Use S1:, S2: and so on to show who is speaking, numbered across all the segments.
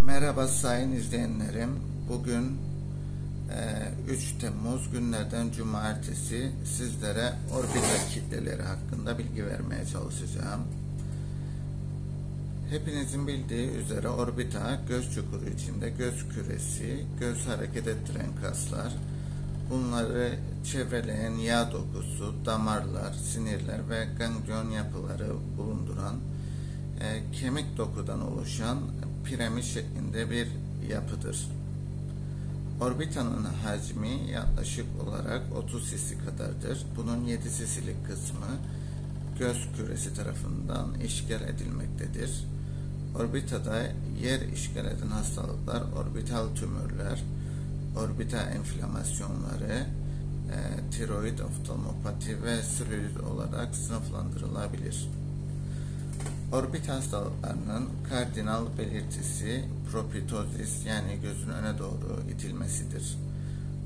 S1: Merhaba sayın izleyenlerim. Bugün 3 Temmuz günlerden cumartesi sizlere orbita kitleleri hakkında bilgi vermeye çalışacağım. Hepinizin bildiği üzere orbita göz çukuru içinde göz küresi, göz hareket ettiren kaslar, bunları çevreleyen yağ dokusu, damarlar, sinirler ve ganglion yapıları bulunduran kemik dokudan oluşan piramit şeklinde bir yapıdır. Orbitanın hacmi yaklaşık olarak 30 cc kadardır. Bunun 7 cc'lik kısmı göz küresi tarafından işgal edilmektedir. Orbitada yer işgal eden hastalıklar orbital tümörler, orbital enflamasyonları, tiroid oftalmopati ve selülit olarak sınıflandırılabilir. Orbit hastalıklarının kardinal belirtisi propitozis, yani gözün öne doğru itilmesidir.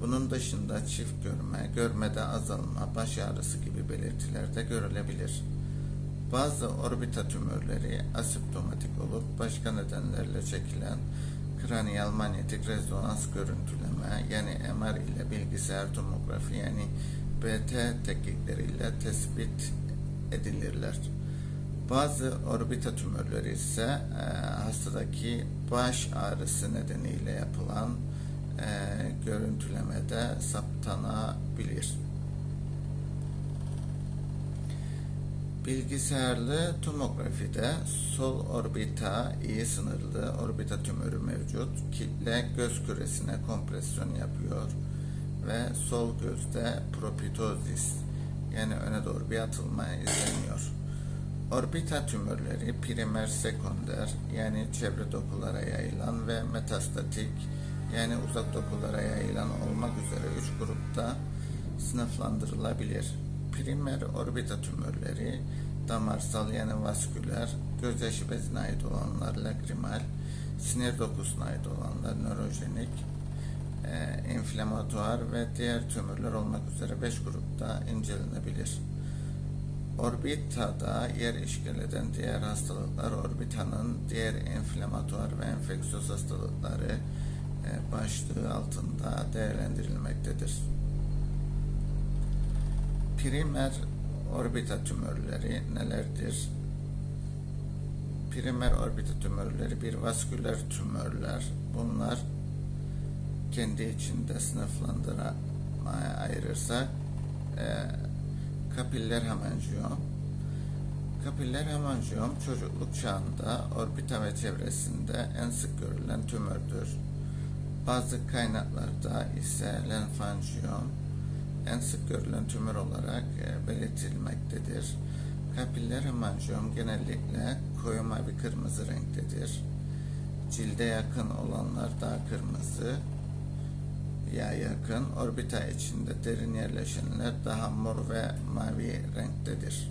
S1: Bunun dışında çift görme, görmede azalma, baş ağrısı gibi belirtiler de görülebilir. Bazı orbita tümörleri asemptomatik olup başka nedenlerle çekilen kraniyal manyetik rezonans görüntüleme, yani MR ile bilgisayar tomografi, yani BT teknikleriyle tespit edilirler. Bazı orbita tümörleri ise hastadaki baş ağrısı nedeniyle yapılan görüntülemede saptanabilir. Bilgisayarlı tomografide sol orbita iyi sınırlı orbita tümörü mevcut. Kitle göz küresine kompresyon yapıyor ve sol gözde propitozis, yani öne doğru bir atılma izleniyor. Orbita tümörleri primer, sekonder, yani çevre dokulara yayılan ve metastatik, yani uzak dokulara yayılan olmak üzere 3 grupta sınıflandırılabilir. Primer orbita tümörleri damarsal, yani vasküler, gözyaşı bezine ait olanlar lagrimal, sinir dokusuna ait olanlar nörojenik, inflamatuar ve diğer tümörler olmak üzere 5 grupta incelenebilir. Orbitada yer işgal eden diğer hastalıklar orbitanın diğer inflamatuar ve enfeksiyöz hastalıkları başlığı altında değerlendirilmektedir. Primer orbita tümörleri nelerdir? Primer orbita tümörleri bir vasküler tümörler. Bunlar kendi içinde sınıflandırmaya ayırırsak kapiller hemanjiyom. Kapiller hemanjiyom çocukluk çağında orbita ve çevresinde en sık görülen tümördür. Bazı kaynaklarda ise lenfangiyom en sık görülen tümör olarak belirtilmektedir. Kapiller hemanjiyom genellikle koyu mavi kırmızı renktedir. Cilde yakın olanlar daha kırmızı ya yakın, orbita içinde derin yerleşenler daha mor ve mavi renktedir.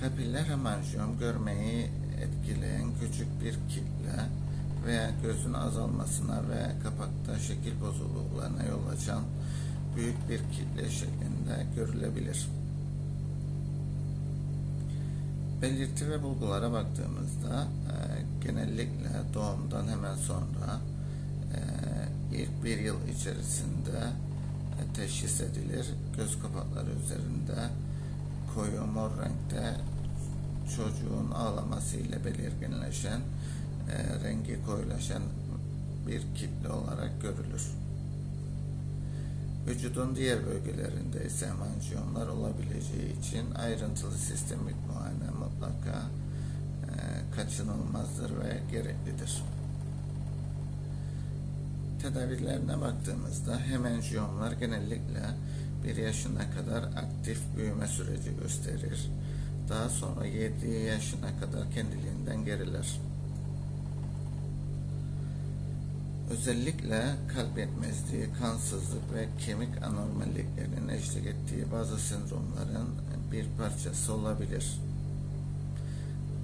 S1: Kapiller hemanjiyom görmeyi etkileyen küçük bir kitle veya gözün azalmasına ve kapakta şekil bozukluklarına yol açan büyük bir kitle şeklinde görülebilir. Belirti ve bulgulara baktığımızda genellikle doğumdan hemen sonra ilk bir yıl içerisinde teşhis edilir. Göz kapakları üzerinde koyu mor renkte çocuğun ağlaması ile belirginleşen, rengi koyulaşan bir kitle olarak görülür. Vücudun diğer bölgelerinde ise hemanjiyomlar olabileceği için ayrıntılı sistemik muayene mutlaka kaçınılmazdır ve gereklidir. Tedavilerine baktığımızda hemanjiyomlar genellikle 1 yaşına kadar aktif büyüme süreci gösterir. Daha sonra 7 yaşına kadar kendiliğinden geriler. Özellikle kalp yetmezliği, kansızlık ve kemik anormalliklerinin eşlik ettiği bazı sendromların bir parçası olabilir.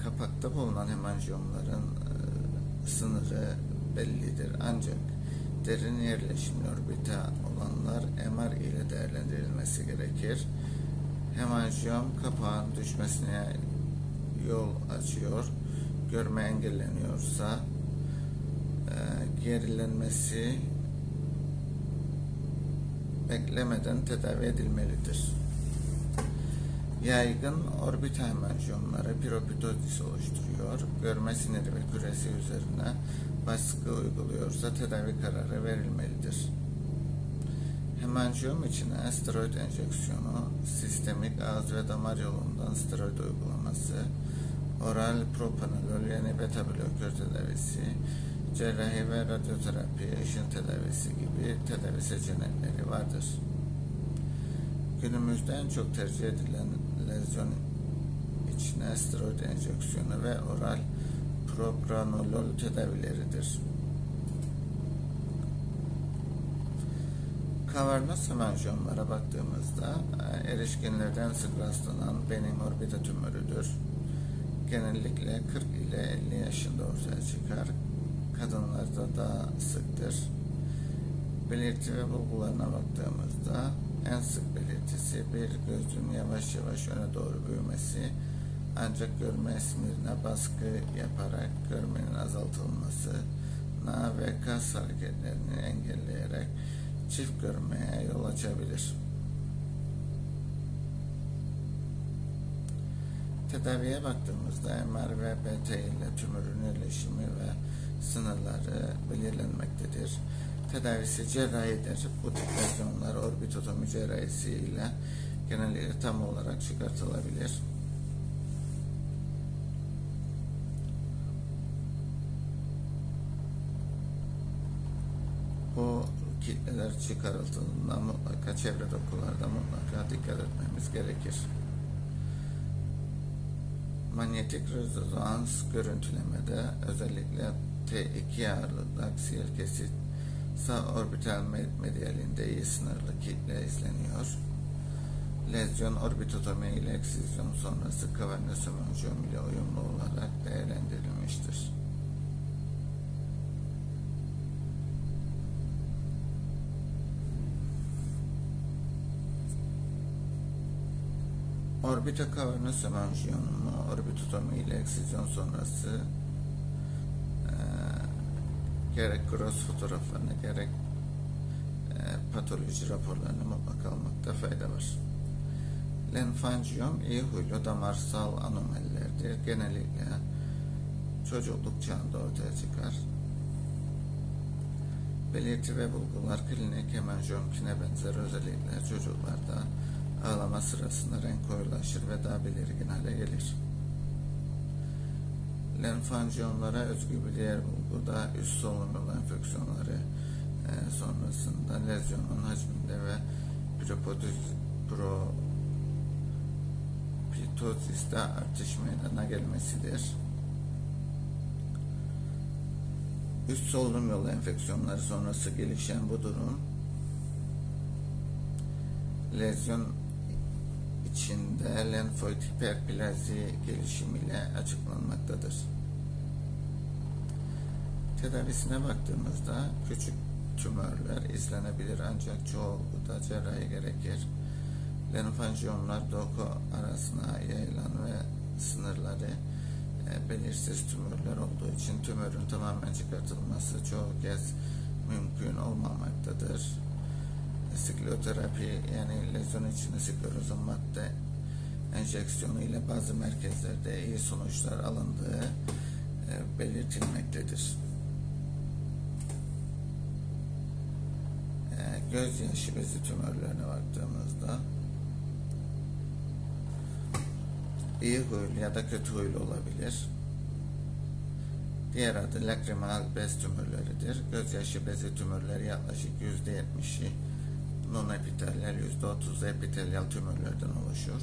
S1: Kapakta bulunan hemanjiyomların sınırı bellidir, ancak derin yerleşimli orbita olanlar MR ile değerlendirilmesi gerekir. Hemanjiyom kapağın düşmesine yol açıyor. Görme engelleniyorsa gerilenmesi beklemeden tedavi edilmelidir. Yaygın orbital hemanjiyomları piropitozis oluşturuyor. Görme siniri ve küresi üzerine baskı uyguluyorsa tedavi kararı verilmelidir. Hemanjiyom içine steroid enjeksiyonu, sistemik ağız ve damar yolundan steroid uygulaması, oral propanolol yani beta blokör tedavisi, cerrahi ve radyoterapi, ışın tedavisi gibi tedavi seçenekleri vardır. Günümüzde en çok tercih edilen lezyon içine steroid enjeksiyonu ve oral propranolol tedavileridir. Kavernoz hemanjiyomlara baktığımızda erişkinlerden sık rastlanan benin orbita tümörüdür. Genellikle 40 ile 50 yaşında ortaya çıkar. Kadınlarda daha sıktır. Belirti ve bulgularına baktığımızda en sık belirtisi bir gözün yavaş yavaş öne doğru büyümesi, ancak görme sinirine baskı yaparak görmenin azaltılması, ve kas hareketlerini engelleyerek çift görmeye yol açabilir. Tedaviye baktığımızda MR ve BT ile tümörün yerleşimi ve sınırları belirlenmektedir. Tedavisi cerrahidir. Bu tip lezyonlar orbitotomi cerrahisi ile genellikle tam olarak çıkartılabilir. Bu kitleler çıkarıldığında mutlaka çevre dokularda mutlaka dikkat etmemiz gerekir. Manyetik rezonans görüntülemede özellikle T2 ağırlıklı aksiyel kesit sağ orbital medialinde iyi sınırlı kitle izleniyor. Lezyon orbitotomi ile eksizyon sonrası kavernoz hemanjiyom ile uyumlu olarak değerlendirilmiştir. Orbitokavernoz hemanjiyomunu orbitotomi ile eksizyon sonrası gerek gross fotoğraflarını gerek patoloji raporlarını mutlaka almakta fayda var. Lenfangiyom iyi huylu damarsal anomalilerdir. Genellikle çocukluk çağında ortaya çıkar. Belirti ve bulgular klinik hemanjiyomkine benzer, özellikle çocuklarda ağlama sırasında renk koyulaşır ve daha belirgin hale gelir. Lenfangiyomlara özgü bir diğer bulgu da üst solunum yolu enfeksiyonları sonrasında lezyonun hacminde ve propitoziste artış meydana gelmesidir. Üst solunum yolu enfeksiyonları sonrası gelişen bu durum lezyon içinde lenfoid hiperplazi gelişimiyle açıklanmaktadır. Tedavisine baktığımızda küçük tümörler izlenebilir, ancak çoğunlukla cerrahi gerekir. Lenfangiyomlar doku arasına yayılan ve sınırları belirsiz tümörler olduğu için tümörün tamamen çıkartılması çoğu kez mümkün olmamaktadır. Skleroterapi yani lezyon içine sklerozun madde enjeksiyonu ile bazı merkezlerde iyi sonuçlar alındığı belirtilmektedir. Gözyaşı bezi tümörlerine baktığımızda iyi huylu ya da kötü huylu olabilir. Diğer adı lakrimal bez tümörleridir. Gözyaşı bezi tümörleri yaklaşık %70'i non-epitelyal, %30'u epitelyal tümörlerden oluşur.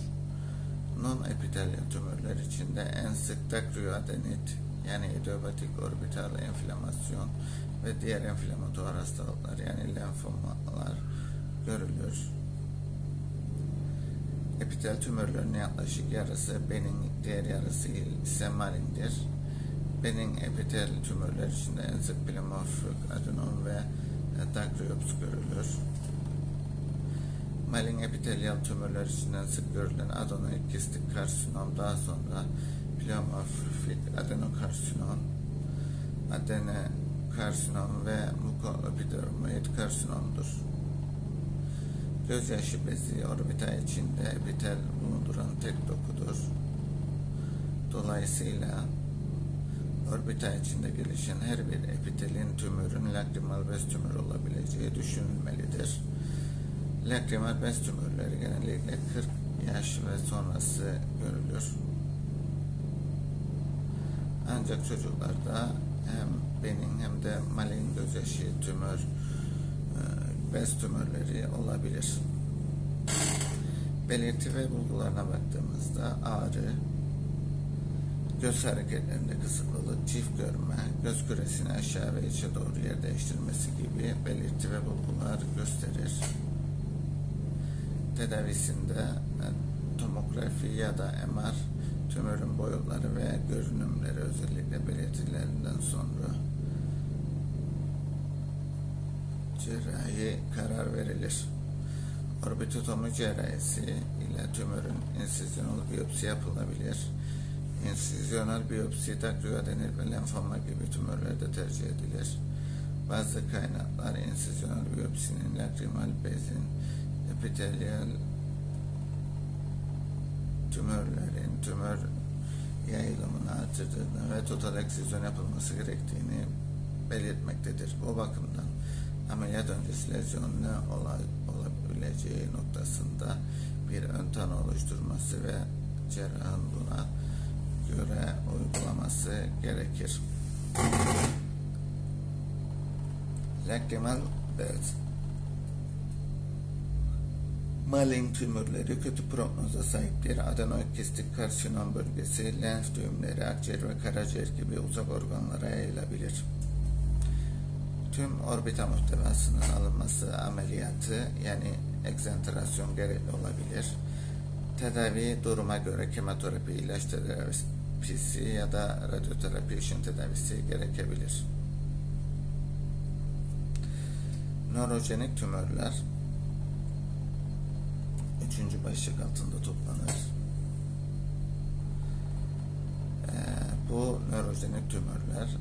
S1: Non-epitelyal tümörler içinde en sık dakriyoadenit yani idiopatik orbital enflamasyon ve diğer enflamatuar hastalıklar yani lenfomalar görülür. Epitel tümörlerinin yaklaşık yarısı benin, diğer yarısı ise malindir. Benin epitel tümörler içinde en sık plimorfik adenom ve dakriops görülür. Malin epitelyal tümörler içinden sık görülen adenoid kistik karsinom, daha sonra plimorfik adenokarsinom, karsinom ve mukoepidermoid karsinomdur. Gözyaşı bezi orbita içinde epitel bulunduran tek dokudur. Dolayısıyla orbita içinde gelişen her bir epitelin tümörün lakrimal bez tümörü olabileceği düşünülmelidir. Lakrimal bez tümörleri genellikle 40 yaş ve sonrası görülür. Ancak çocuklarda hem benin hem de malign gözyaşı tümör, bez tümörleri olabilir. Belirti ve bulgularına baktığımızda ağrı, göz hareketlerinde kısıklılık, çift görme, göz küresini aşağı ve içe doğru yer değiştirmesi gibi belirti ve bulgular gösterir. Tedavisinde tomografi ya da MR, tümörün boyutları ve görünümleri özellikle belirtilerinden sonra cerrahi karar verilir. Orbitotomi cerrahisi ile tümörün insizyonal biyopsi yapılabilir. İnsizyonal biyopsi dakriyoadenit ve lenfoma gibi tümörlerde tercih edilir. Bazı kaynaklar insizyonal biyopsinin lakrimal bezin epitelyal tümörlerin tümör yayılımını artırdığını ve total eksizyon yapılması gerektiğini belirtmektedir. O bakımdan ameliyat öncesi lezyonun ne olabileceği noktasında bir ön tanı oluşturması ve cerrahın buna göre uygulaması gerekir. Lakrimal bez malign tümörleri kötü prognoza sahiptir. Adenoid kistik karsinom bölgesi, lenf düğümleri, akciğer ve karaciğer gibi uzak organlara yayılabilir. Tüm orbita muhtevasının alınması ameliyatı yani egzenterasyon gerekli olabilir. Tedavi duruma göre kemoterapi, ilaç tedavisi ya da radyoterapi ışın tedavisi gerekebilir. Nörojenik tümörler 3. başlık altında toplanır. Bu nörojenik tümörler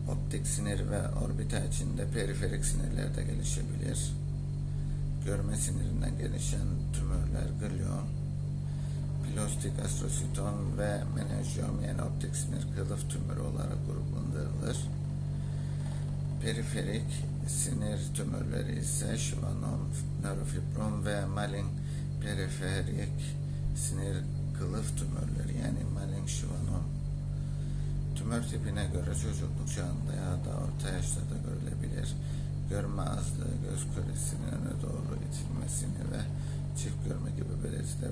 S1: optik sinir ve orbita içinde periferik sinirlerde gelişebilir. Görme sinirinden gelişen tümörler gliom, pilostik astrositom ve meningiom yani optik sinir kılıf tümörü olarak gruplandırılır. Periferik sinir tümörleri ise şivanom, nörofibrom ve malign periferik sinir kılıf tümörleri yani malign şivanom. Tümör tipine göre çocukluk çağında ya da orta yaşlarda görülebilir. Görme azlığı, göz küresinin öne doğru itilmesini ve çift görme gibi belirtiler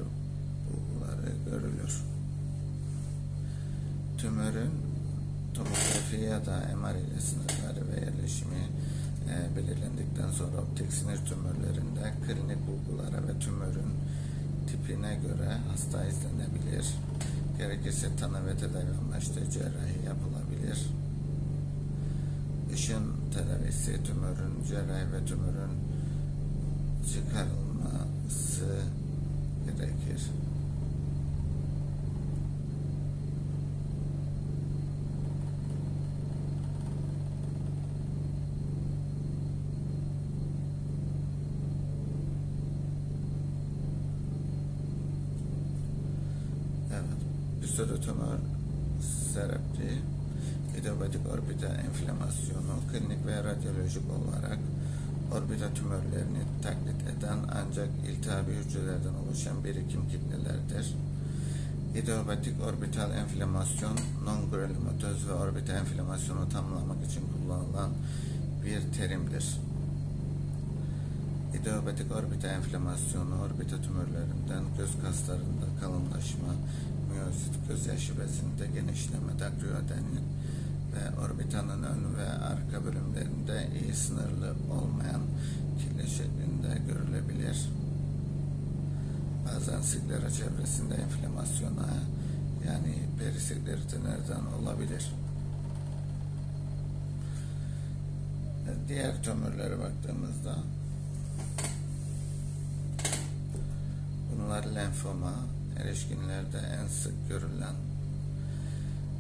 S1: bulguları görülür. Tümörün tomografi ya da MR ile sınırları ve yerleşimi belirlendikten sonra optik sinir tümörlerinde klinik bulgulara ve tümörün tipine göre hasta izlenebilir. Gerekirse tanı ve tedavi amaçlı cerrahi yapılabilir. Işın tedavisi tümörün cerrahi ve tümörün çıkarılması gerekir. Pseudotumor serepti, idiopatik orbita enflamasyonu klinik ve radyolojik olarak orbita tümörlerini taklit eden ancak iltihabi hücrelerden oluşan birikim kitlelerdir. İdiopatik orbital enflamasyon, non-granulomatöz ve orbita enflamasyonu tanımlamak için kullanılan bir terimdir. İdiopatik orbita enflamasyonu, orbita tümörlerinden göz kaslarında kalınlaşma, miyozit, gözyaşı bezinde genişleme, dakriyoadenit ve orbitanın ön ve arka bölümlerinde iyi sınırlı olmayan kitle şeklinde görülebilir. Bazen sklera çevresinde enflamasyona yani perisklerite neden olabilir. Diğer tümörlere baktığımızda bunlar lenfoma, erişkinlerde en sık görülen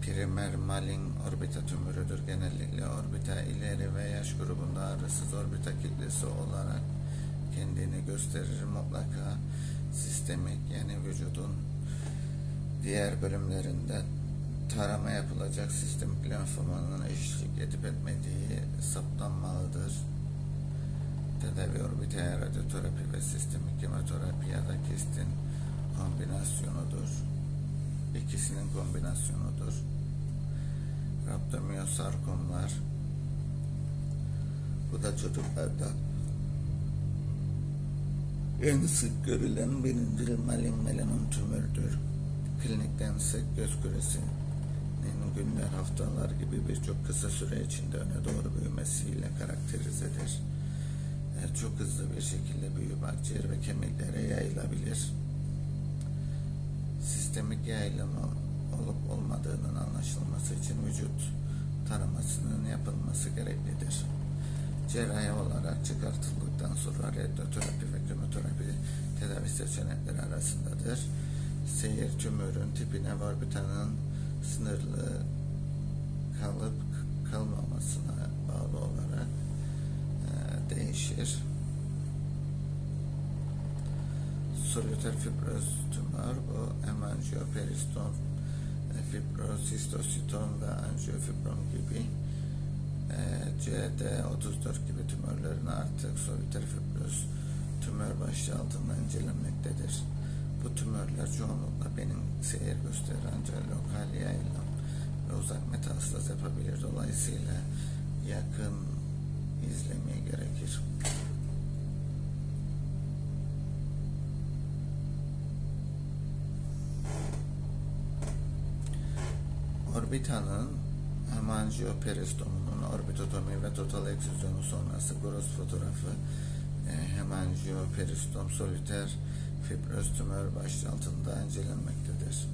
S1: primer malign orbita tümörüdür. Genellikle orbita ileri ve yaş grubunda ağrısız orbita kitlesi olarak kendini gösterir. Mutlaka sistemik, yani vücudun diğer bölümlerinde tarama yapılacak sistemik lenfomanın eşlik edip etmediği saptanmalıdır. Tedavi orbital radyoterapi ve sistemik kemoterapi ya da kistin kombinasyonudur. İkisinin kombinasyonudur. Rhabdomyosarkomlar, bu da çocuklarda en sık görülen birinci malign melanom tümördür. Klinikten sık göz küresinin günler, haftalar gibi birçok kısa süre içinde öne doğru büyümesiyle karakterizedir. Çok hızlı bir şekilde büyüyüp akciğer ve kemiklere yayılabilir. Sistemik yayılımı olup olmadığının anlaşılması için vücut taramasının yapılması gereklidir. Cerrahi olarak çıkartıldıktan sonra radyoterapi ve kemoterapi tedavi seçenekleri arasındadır. Seyir tümörün tipine ve orbitanın sınırlı kalıp kalmamasına bağlı olarak değişir. Solüter fibroz tümör, bu hemangioperistom, fibroz, histositom ve angiofibrom gibi CD34 gibi tümörlerin artık solüter fibroz tümör başlığı altında incelenmektedir. Bu tümörler çoğunlukla benim seyir gösterir ancak lokal yayılım ve uzak metastaz yapabilir. Dolayısıyla yakın izlemeye gerekir. Orbitanın hemangioperistomunun orbitotomi ve total eksüzyonu sonrası gross fotoğrafı hemangioperistom solüter fibroz tümör başlığı altında incelenmektedir.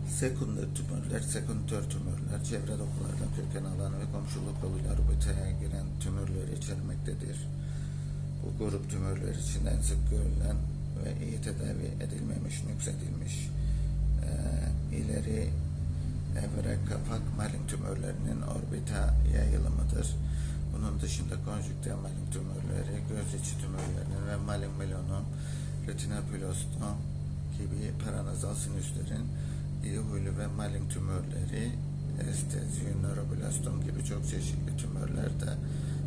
S1: Sekundör tümörler, çevre dokulardan köken alan ve komşuluk yoluyla orbitaya giren tümörleri içermektedir. Bu grup tümörler için en sık görülen ve iyi tedavi edilmemiş, nüksedilmiş ileri evre kapak malign tümörlerinin orbita yayılımıdır. Bunun dışında konjüktiv malign tümörleri, göz içi tümörlerinin ve malign melanom, retinoblastoma gibi paranazal sinüslerin iyi huylu ve malign tümörleri, estezi, nöroblastom gibi çok çeşitli tümörler de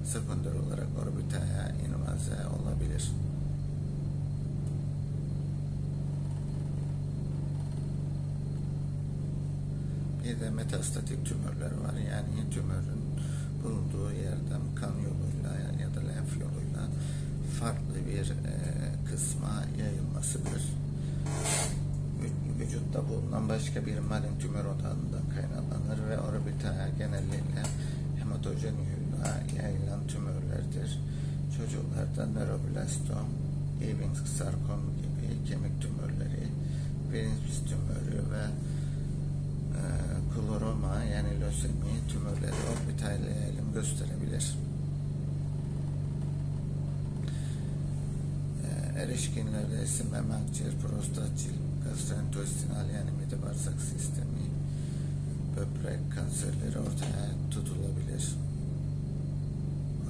S1: sekonder olarak orbitaya invaze olabilir. Bir de metastatik tümörler var. Yani tümörün bulunduğu yerden kan yoluyla ya da lenf yoluyla farklı bir kısma yayılmasıdır. Vücutta bulunan başka bir malign tümör odağından kaynaklanır ve orbitaya genellikle hematojen yoluyla yayılan tümörlerdir. Çocuklarda nöroblastom, Ewing sarkom gibi kemik tümörleri, Wilms tümörü ve kloroma yani lösemi tümörleri orbital yayılım gösterebilir. Erişkinlerde ise meme, akciğer, prostat, cilt, gastrointestinal yani mide bağırsak sistemi, böbrek kanserleri ortaya tutulabilir.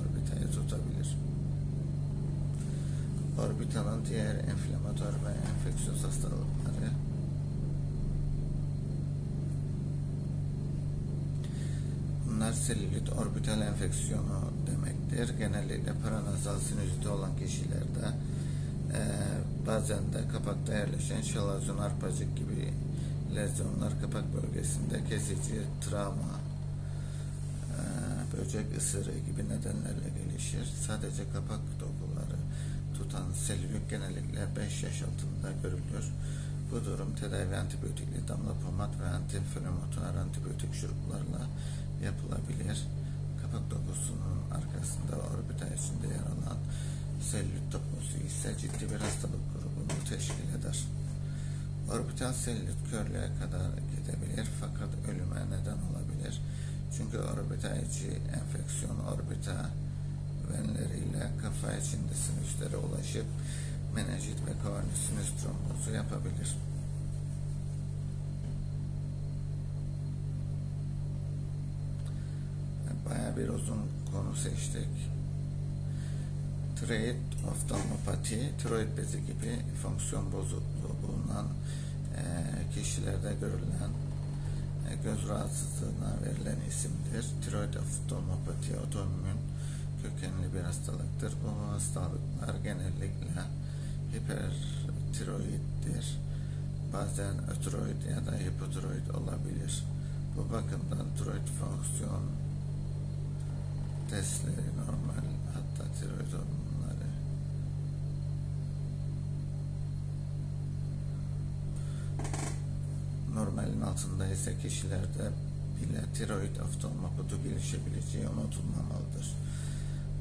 S1: Orbitaya tutabilir. Orbitanın diğer enflamatör ve enfeksiyöz hastalıkları bunlar selülit orbital enfeksiyonu demektir. Genellikle paranazal sinüziti olan kişilerde bazen de kapakta yerleşen şalazon, arpacık gibi lezyonlar kapak bölgesinde kesici travma, böcek ısırığı gibi nedenlerle gelişir. Sadece kapak dokuları tutan selülit genellikle 5 yaş altında görülür. Bu durum tedavi antibiyotikli damla pomat ve antiinflamatuar antibiyotik şuruplarla yapılabilir. Kapak dokusunun arkasında orbita içinde yer alan selülit dokusu ise ciddi bir hastalık grubunu teşkil eder. Orbital selülit körlüğe kadar gidebilir fakat ölüme neden olabilir. Çünkü orbita içi enfeksiyon orbita venleriyle kafa içinde sinüslere ulaşıp menenjit ve koronary sinüs trombozu yapabilir. Bayağı bir uzun konu seçtik. Tiroid oftalmopati, tiroid bezi gibi fonksiyon bozukluğu bulunan kişilerde görülen göz rahatsızlığına verilen isimdir. Tiroid oftalmopati otoimmün kökenli bir hastalıktır. Bu hastalıklar genellikle hipertiroiddir. Bazen ötiroid ya da hipotiroid olabilir. Bu bakımdan tiroid fonksiyon testleri normal, hatta tiroid hormonları normalin altında ise kişilerde bile tiroid oftalmopati gelişebileceği unutulmamalıdır.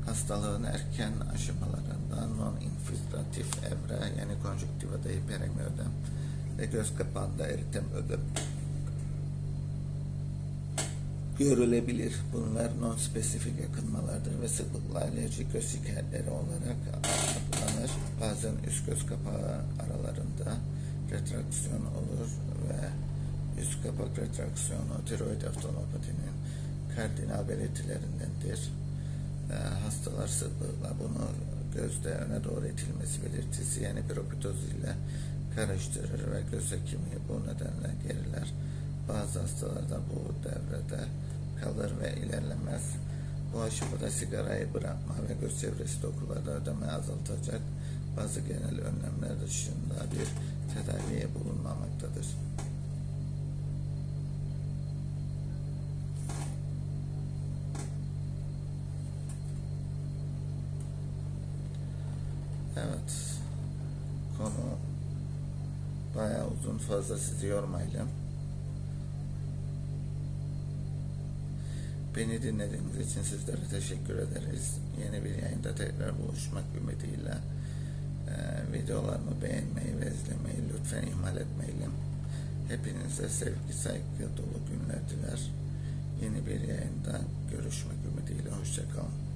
S1: Hastalığın erken aşamalarında non-infiltratif evre, yani konjüktivada hiperemi ödem ve göz kapağında eritem ödem görülebilir. Bunlar non-spesifik yakınmalardır ve sıklıkla alerjik göz şikayetleri olarak adlanır. Bazen üst göz kapağı aralarında retraksiyon olur ve üst kapak retraksiyonu tiroid oftalmopatinin kardinal belirtilerindendir. Hastalar sıklıkla bunu gözde öne doğru itilmesi belirtisi, yani propitoz ile karıştırır ve göz hekimi bu nedenle geriler. Bazı hastalarda bu devrede kalır ve ilerlemez. Bu aşamada sigarayı bırakma ve göz çevresi dokularda ödeme azaltacak bazı genel önlemler dışında bir tedaviye bulunmamaktadır. Evet, konu bayağı uzun, fazla sizi yormayalım. Beni dinlediğiniz için sizlere teşekkür ederiz. Yeni bir yayında tekrar buluşmak ümidiyle videolarımı beğenmeyi ve izlemeyi lütfen ihmal etmeyelim. Hepinize sevgi, saygı dolu günler diler. Yeni bir yayında görüşmek ümidiyle. Hoşça kalın.